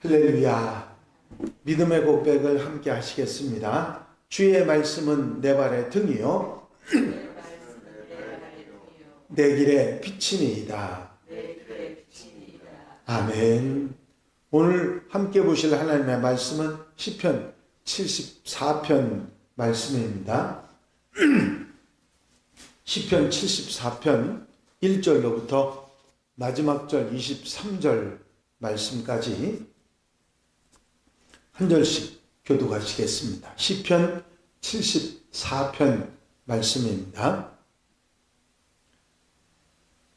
할렐루야. 믿음의 고백을 함께 하시겠습니다. 주의 말씀은 내 발의 등이요 내 길의 빛이니이다. 아멘. 오늘 함께 보실 하나님의 말씀은 시편 74편 말씀입니다. 시편 74편 1절로부터 마지막 절 23절 말씀까지 한 절씩 교독하시겠습니다. 시편 74편 말씀입니다.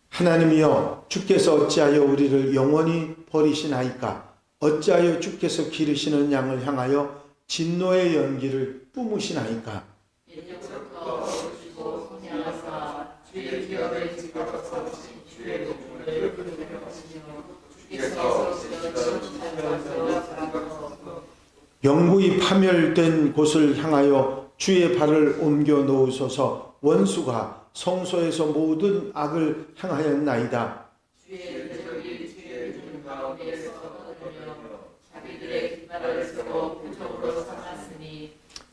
하나님이여, 주께서 어찌하여 우리를 영원히 버리시나이까? 어찌하여 주께서 기르시는 양을 향하여 진노의 연기를 뿜으시나이까? 영구히 파멸된 곳을 향하여 주의 발을 옮겨 놓으소서. 원수가 성소에서 모든 악을 행하였나이다.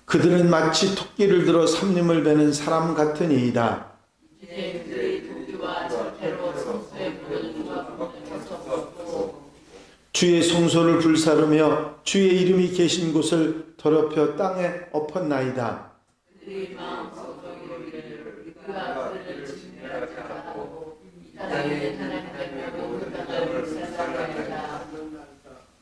그들은 마치 토끼를 들어 삼림을 베는 사람 같으니이다. 주의 성소를 불사르며 주의 이름이 계신 곳을 더럽혀 땅에 엎었나이다.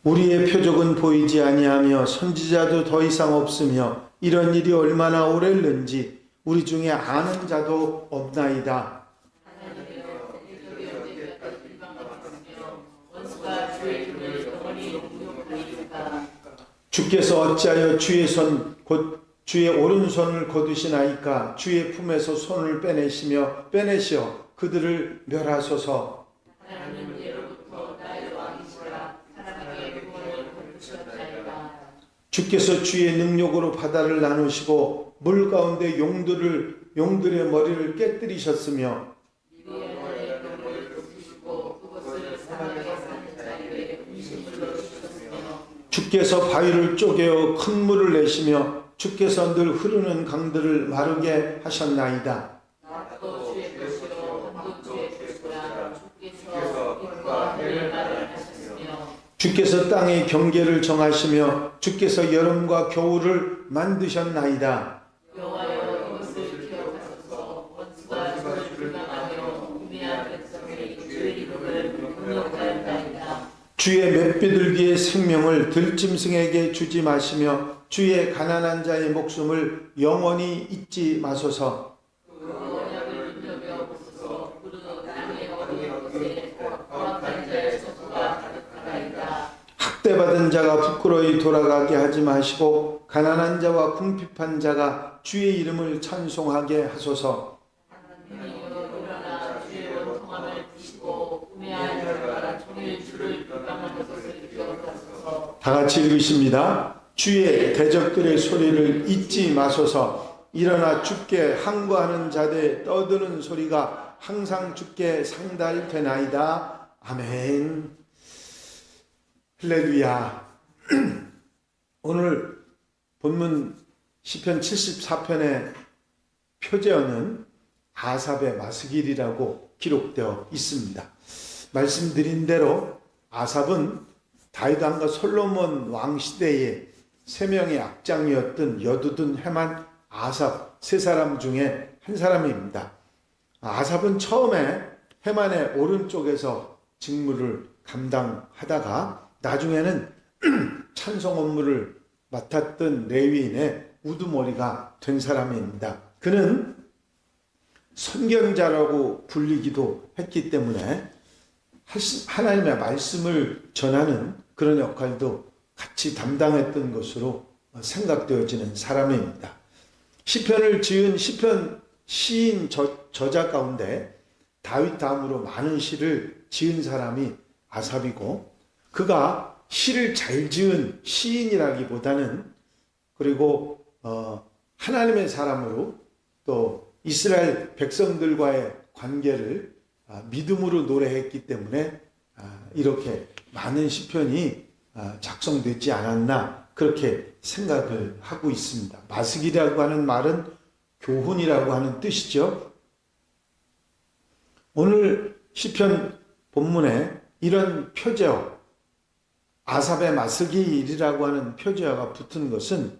우리의 표적은 보이지 아니하며 선지자도 더 이상 없으며 이런 일이 얼마나 오래는지 우리 중에 아는 자도 없나이다. 주께서 어찌하여 주의 손 곧 주의 오른손을 거두시나이까? 주의 품에서 손을 빼내시어 그들을 멸하소서. 주께서 주의 능력으로 바다를 나누시고 물 가운데 용들의 머리를 깨뜨리셨으며 주께서 바위를 쪼개어 큰 물을 내시며 주께서 늘 흐르는 강들을 마르게 하셨나이다. 주께서 땅의 경계를 정하시며 주께서 여름과 겨울을 만드셨나이다. 주의 맷비둘기의 생명을 들짐승에게 주지 마시며 주의 가난한 자의 목숨을 영원히 잊지 마소서. 학대받은 자가 부끄러이 돌아가게 하지 마시고 가난한 자와 궁핍한 자가 주의 이름을 찬송하게 하소서. 다 같이 읽으십니다. 주의 대적들의 소리를 잊지 마소서. 일어나 주께 항거하는 자들의 떠드는 소리가 항상 주께 상달되나이다. 아멘. 할렐루야. 오늘 본문 시편 74편의 표제어는 아삽의 마스길이라고 기록되어 있습니다. 말씀드린 대로 아삽은 다윗 왕과 솔로몬 왕 시대에 세 명의 악장이었던 여두둔, 헤만, 아삽 세 사람 중에 한 사람입니다. 아삽은 처음에 헤만의 오른쪽에서 직무를 감당하다가 나중에는 찬송 업무를 맡았던 레위인의 우두머리가 된 사람입니다. 그는 선견자라고 불리기도 했기 때문에 하나님의 말씀을 전하는 그런 역할도 같이 담당했던 것으로 생각되어지는 사람입니다. 시편을 지은 시편 시인 저자 가운데 다윗 다음으로 많은 시를 지은 사람이 아삽이고, 그가 시를 잘 지은 시인이라기보다는 그리고 하나님의 사람으로 또 이스라엘 백성들과의 관계를 믿음으로 노래했기 때문에 이렇게 많은 시편이 작성되지 않았나 그렇게 생각을 하고 있습니다. 마스기라고 하는 말은 교훈이라고 하는 뜻이죠. 오늘 시편 본문에 이런 표제어, 아삽의 마스기일이라고 하는 표제어가 붙은 것은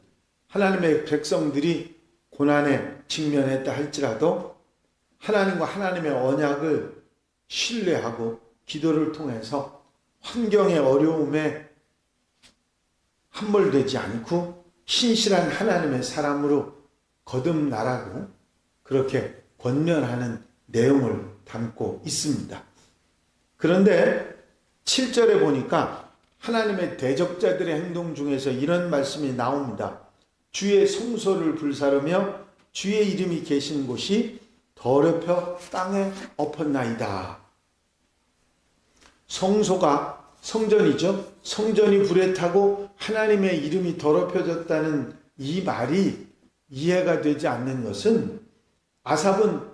하나님의 백성들이 고난에 직면했다 할지라도 하나님과 하나님의 언약을 신뢰하고 기도를 통해서 환경의 어려움에 함몰되지 않고 신실한 하나님의 사람으로 거듭나라고 그렇게 권면하는 내용을 담고 있습니다. 그런데 7절에 보니까 하나님의 대적자들의 행동 중에서 이런 말씀이 나옵니다. 주의 성소를 불사르며 주의 이름이 계신 곳이 더럽혀 땅에 엎었나이다. 성소가 성전이죠. 성전이 불에 타고 하나님의 이름이 더럽혀졌다는 이 말이 이해가 되지 않는 것은 아삽은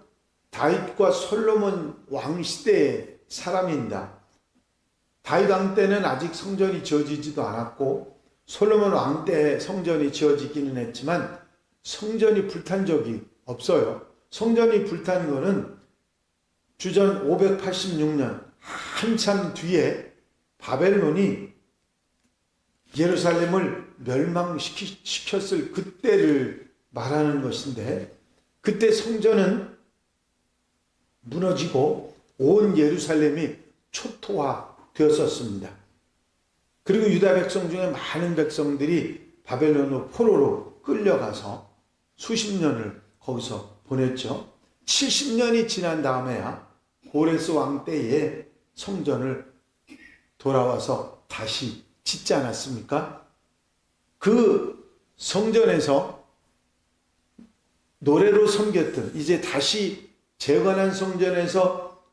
다윗과 솔로몬 왕 시대의 사람입니다. 다윗 왕 때는 아직 성전이 지어지지도 않았고 솔로몬 왕 때 성전이 지어지기는 했지만 성전이 불탄 적이 없어요. 성전이 불탄 거는 주전 586년 한참 뒤에 바벨론이 예루살렘을 멸망시켰을 그때를 말하는 것인데 그때 성전은 무너지고 온 예루살렘이 초토화 되었었습니다. 그리고 유다 백성 중에 많은 백성들이 바벨론으로 포로로 끌려가서 수십 년을 거기서 보냈죠. 70년이 지난 다음에야 고레스 왕 때에 성전을 돌아와서 다시 짓지 않았습니까? 그 성전에서 노래로 섬겼던 이제 다시 재건한 성전에서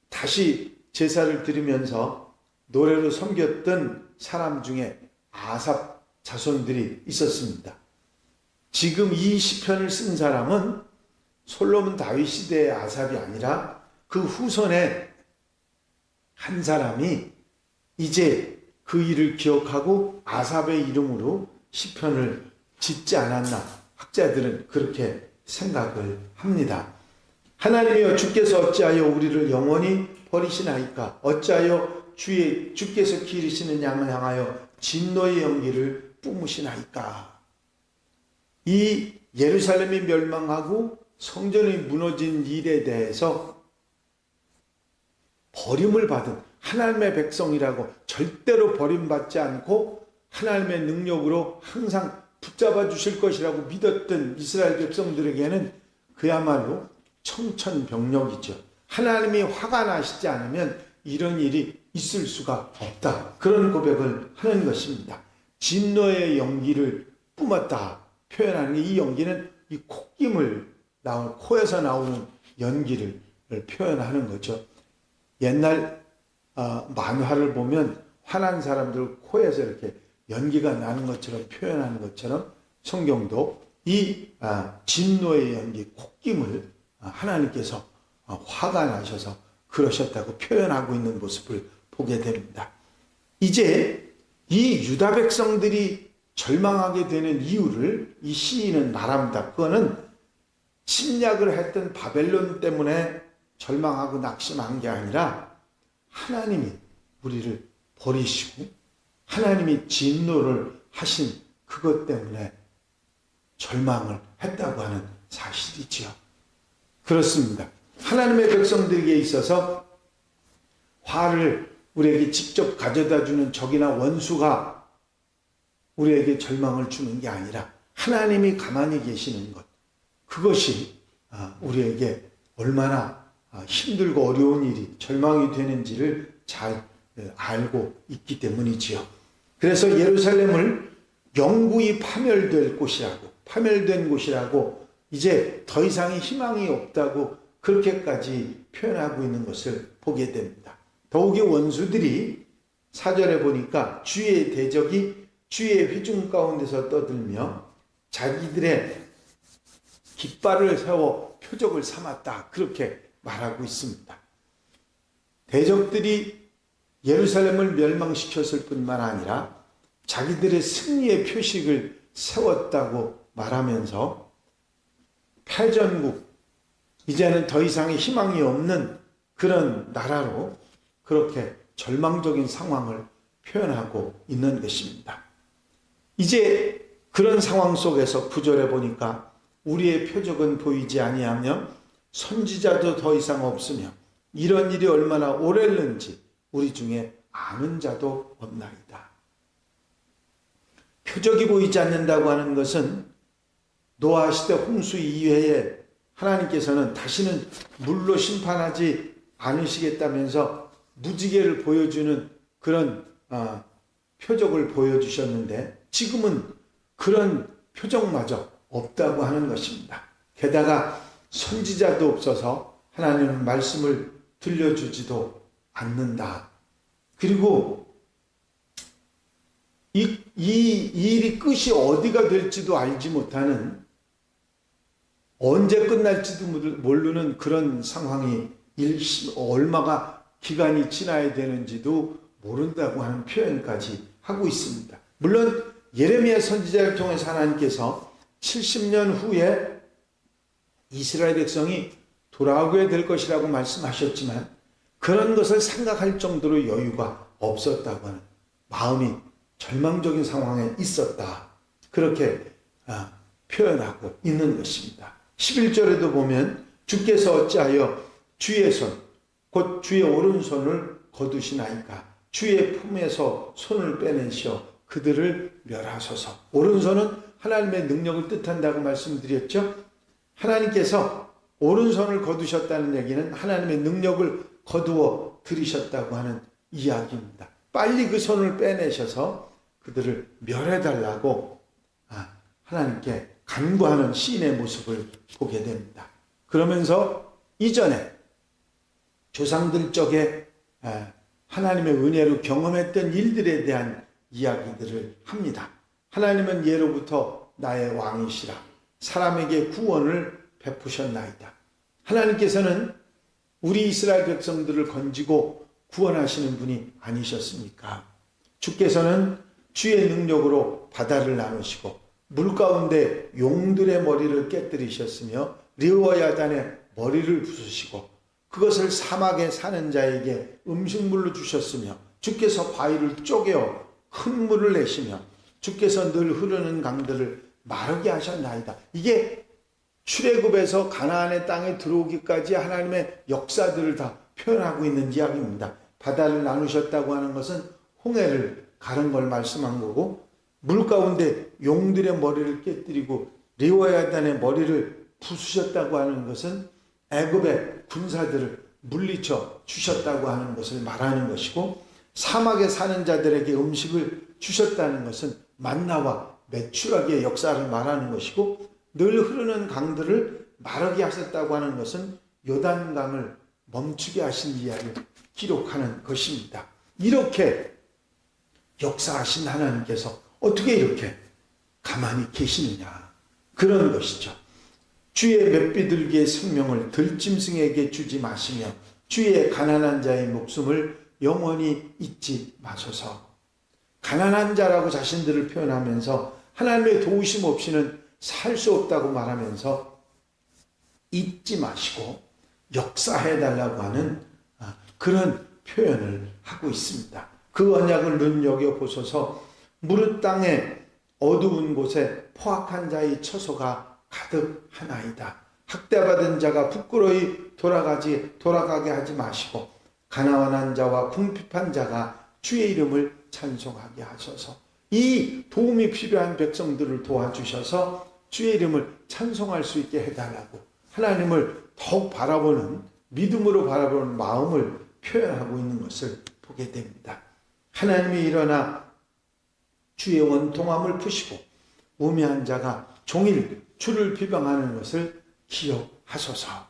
다시 제사를 드리면서 노래로 섬겼던 사람 중에 아삽 자손들이 있었습니다. 지금 이 시편을 쓴 사람은 솔로몬 다윗 시대의 아삽이 아니라 그 후손의 한 사람이 이제 그 일을 기억하고 아삽의 이름으로 시편을 짓지 않았나 학자들은 그렇게 생각을 합니다. 하나님이여 주께서 어찌하여 우리를 영원히 버리시나이까? 어찌하여 주께서 기르시는 양을 향하여 진노의 연기를 뿜으시나이까? 이 예루살렘이 멸망하고 성전이 무너진 일에 대해서 버림을 받은 하나님의 백성이라고 절대로 버림받지 않고 하나님의 능력으로 항상 붙잡아 주실 것이라고 믿었던 이스라엘 백성들에게는 그야말로 청천벽력이죠. 하나님이 화가 나시지 않으면 이런 일이 있을 수가 없다. 그런 고백을 하는 것입니다. 진노의 연기를 뿜었다 표현하는 이 연기는 이 콧김을 코에서 나오는 연기를 표현하는 거죠. 옛날 만화를 보면 화난 사람들 코에서 이렇게 연기가 나는 것처럼 표현하는 것처럼 성경도 이 진노의 연기, 콧김을 하나님께서 화가 나셔서 그러셨다고 표현하고 있는 모습을 보게 됩니다. 이제 이 유다 백성들이 절망하게 되는 이유를 이 시인은 말합니다. 그거는 침략을 했던 바벨론 때문에 절망하고 낙심한 게 아니라 하나님이 우리를 버리시고 하나님이 진노를 하신 그것 때문에 절망을 했다고 하는 사실이지요. 그렇습니다. 하나님의 백성들에게 있어서 화를 우리에게 직접 가져다 주는 적이나 원수가 우리에게 절망을 주는 게 아니라 하나님이 가만히 계시는 것, 그것이 우리에게 얼마나 힘들고 어려운 일이 절망이 되는지를 잘 알고 있기 때문이지요. 그래서 예루살렘을 영구히 파멸된 곳이라고 이제 더 이상의 희망이 없다고 그렇게까지 표현하고 있는 것을 보게 됩니다. 더욱이 원수들이 4절에 보니까 주의 대적이 주의 회중 가운데서 떠들며 자기들의 깃발을 세워 표적을 삼았다. 그렇게 말하고 있습니다. 대적들이 예루살렘을 멸망시켰을 뿐만 아니라 자기들의 승리의 표식을 세웠다고 말하면서 패전국, 이제는 더 이상의 희망이 없는 그런 나라로 그렇게 절망적인 상황을 표현하고 있는 것입니다. 이제 그런 상황 속에서 9절에 보니까 우리의 표적은 보이지 아니하며 선지자도 더 이상 없으며 이런 일이 얼마나 오랬는지 우리 중에 아는 자도 없나이다. 표적이 보이지 않는다고 하는 것은 노아 시대 홍수 이후에 하나님께서는 다시는 물로 심판하지 않으시겠다면서 무지개를 보여주는 그런 표적을 보여주셨는데 지금은 그런 표적마저 없다고 하는 것입니다. 게다가 선지자도 없어서 하나님은 말씀을 들려주지도 않는다. 그리고 이 일이 끝이 어디가 될지도 알지 못하는, 언제 끝날지도 모르는 그런 상황이 얼마가 기간이 지나야 되는지도 모른다고 하는 표현까지 하고 있습니다. 물론 예레미야 선지자를 통해서 하나님께서 70년 후에 이스라엘 백성이 돌아오게 될 것이라고 말씀하셨지만 그런 것을 생각할 정도로 여유가 없었다고 하는, 마음이 절망적인 상황에 있었다, 그렇게 표현하고 있는 것입니다. 11절에도 보면 주께서 어찌하여 주의 손, 곧 주의 오른손을 거두시나이까, 주의 품에서 손을 빼내시어 그들을 멸하소서. 오른손은 하나님의 능력을 뜻한다고 말씀드렸죠. 하나님께서 오른손을 거두셨다는 얘기는 하나님의 능력을 거두어 들이셨다고 하는 이야기입니다. 빨리 그 손을 빼내셔서 그들을 멸해달라고 하나님께 간구하는 시인의 모습을 보게 됩니다. 그러면서 이전에 조상들 쪽에 하나님의 은혜로 경험했던 일들에 대한 이야기들을 합니다. 하나님은 예로부터 나의 왕이시라 사람에게 구원을 베푸셨나이다. 하나님께서는 우리 이스라엘 백성들을 건지고 구원하시는 분이 아니셨습니까? 주께서는 주의 능력으로 바다를 나누시고 물 가운데 용들의 머리를 깨뜨리셨으며 리워야단의 머리를 부수시고 그것을 사막에 사는 자에게 음식물로 주셨으며 주께서 바위를 쪼개어 큰 물을 내시며 주께서 늘 흐르는 강들을 마르게 하셨나이다. 이게 출애굽에서 가나안의 땅에 들어오기까지 하나님의 역사들을 다 표현하고 있는 이야기입니다. 바다를 나누셨다고 하는 것은 홍해를 가른 걸 말씀한 거고, 물 가운데 용들의 머리를 깨뜨리고 리워야단의 머리를 부수셨다고 하는 것은 애굽의 군사들을 물리쳐 주셨다고 하는 것을 말하는 것이고, 사막에 사는 자들에게 음식을 주셨다는 것은 만나와 메추라기의 역사를 말하는 것이고, 늘 흐르는 강들을 마르게 하셨다고 하는 것은 요단강을 멈추게 하신 이야기를 기록하는 것입니다. 이렇게 역사하신 하나님께서 어떻게 이렇게 가만히 계시느냐, 그런 것이죠. 주의 맷비둘기의 생명을 들짐승에게 주지 마시며 주의 가난한 자의 목숨을 영원히 잊지 마소서. 가난한 자라고 자신들을 표현하면서 하나님의 도우심 없이는 살 수 없다고 말하면서 잊지 마시고 역사해달라고 하는 그런 표현을 하고 있습니다. 그 언약을 눈여겨보소서. 무릇 땅에 어두운 곳에 포악한 자의 처소가 가득하나이다. 학대받은 자가 부끄러이 돌아가게 하지 마시고 가난한 자와 궁핍한 자가 주의 이름을 찬송하게 하소서. 이 도움이 필요한 백성들을 도와주셔서 주의 이름을 찬송할 수 있게 해달라고 하나님을 더욱 바라보는, 믿음으로 바라보는 마음을 표현하고 있는 것을 보게 됩니다. 하나님이 일어나 주의 원통함을 푸시고 우매한 자가 종일 주를 비방하는 것을 기억하소서.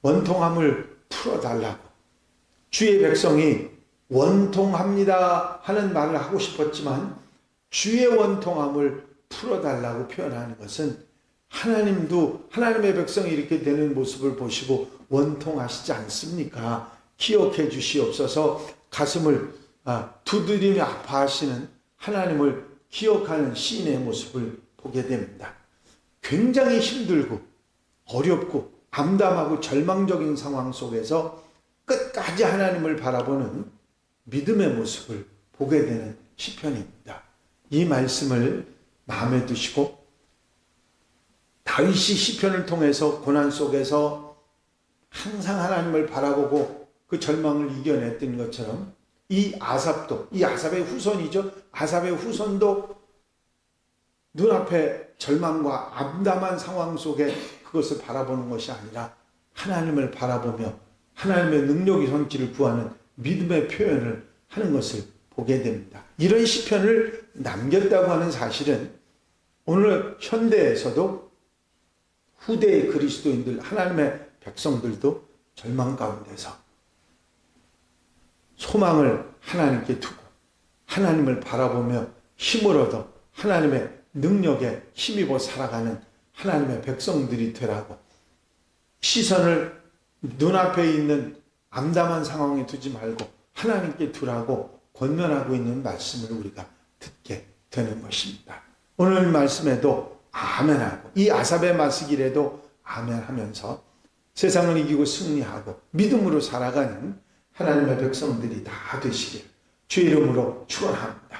원통함을 풀어달라고, 주의 백성이 원통합니다 하는 말을 하고 싶었지만 주의 원통함을 풀어달라고 표현하는 것은 하나님도 하나님의 백성이 이렇게 되는 모습을 보시고 원통하시지 않습니까? 기억해 주시옵소서. 가슴을 두드리며 아파하시는 하나님을 기억하는 시인의 모습을 보게 됩니다. 굉장히 힘들고 어렵고 암담하고 절망적인 상황 속에서 끝까지 하나님을 바라보는 믿음의 모습을 보게 되는 시편입니다. 이 말씀을 마음에 두시고 다윗이 시편을 통해서 고난 속에서 항상 하나님을 바라보고 그 절망을 이겨냈던 것처럼 이 아삽도, 이 아삽의 후손이죠. 아삽의 후손도 눈앞에 절망과 암담한 상황 속에 그것을 바라보는 것이 아니라 하나님을 바라보며 하나님의 능력의 성취를 구하는 믿음의 표현을 하는 것을 보게 됩니다. 이런 시편을 남겼다고 하는 사실은 오늘 현대에서도 후대의 그리스도인들, 하나님의 백성들도 절망 가운데서 소망을 하나님께 두고 하나님을 바라보며 힘을 얻어 하나님의 능력에 힘입어 살아가는 하나님의 백성들이 되라고, 시선을 눈앞에 있는 암담한 상황에 두지 말고 하나님께 두라고 권면하고 있는 말씀을 우리가 듣게 되는 것입니다. 오늘 말씀에도 아멘하고 이 아삽의 마시길에도 아멘하면서 세상을 이기고 승리하고 믿음으로 살아가는 하나님의 백성들이 다 되시길 주 이름으로 축원합니다.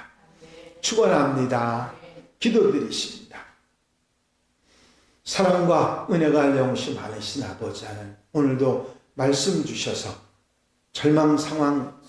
축원합니다. 기도드리십니다. 사랑과 은혜가 영시 많으신 아버지 하나님, 오늘도 말씀 주셔서 절망 상황,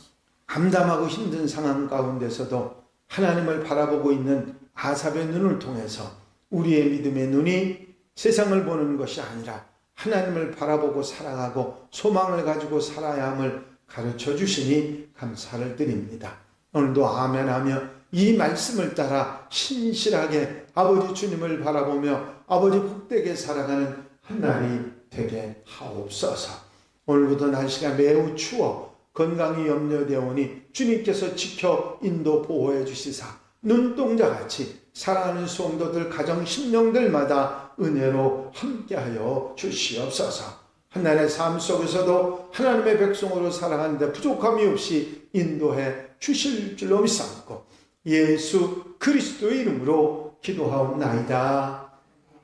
암담하고 힘든 상황 가운데서도 하나님을 바라보고 있는 아삽의 눈을 통해서 우리의 믿음의 눈이 세상을 보는 것이 아니라 하나님을 바라보고 살아가고 소망을 가지고 살아야 함을 가르쳐 주시니 감사를 드립니다. 오늘도 아멘하며 이 말씀을 따라 신실하게 아버지 주님을 바라보며 아버지 복되게 살아가는 한 날이 되게 하옵소서. 오늘부터 날씨가 매우 추워 건강이 염려되어 오니 주님께서 지켜 인도 보호해 주시사 눈동자같이 사랑하는 성도들 가정 심령들마다 은혜로 함께하여 주시옵소서. 한날의 삶 속에서도 하나님의 백성으로 살아가는데 부족함이 없이 인도해 주실 줄로 믿사옵고 예수 그리스도의 이름으로 기도하옵나이다.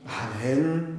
아멘.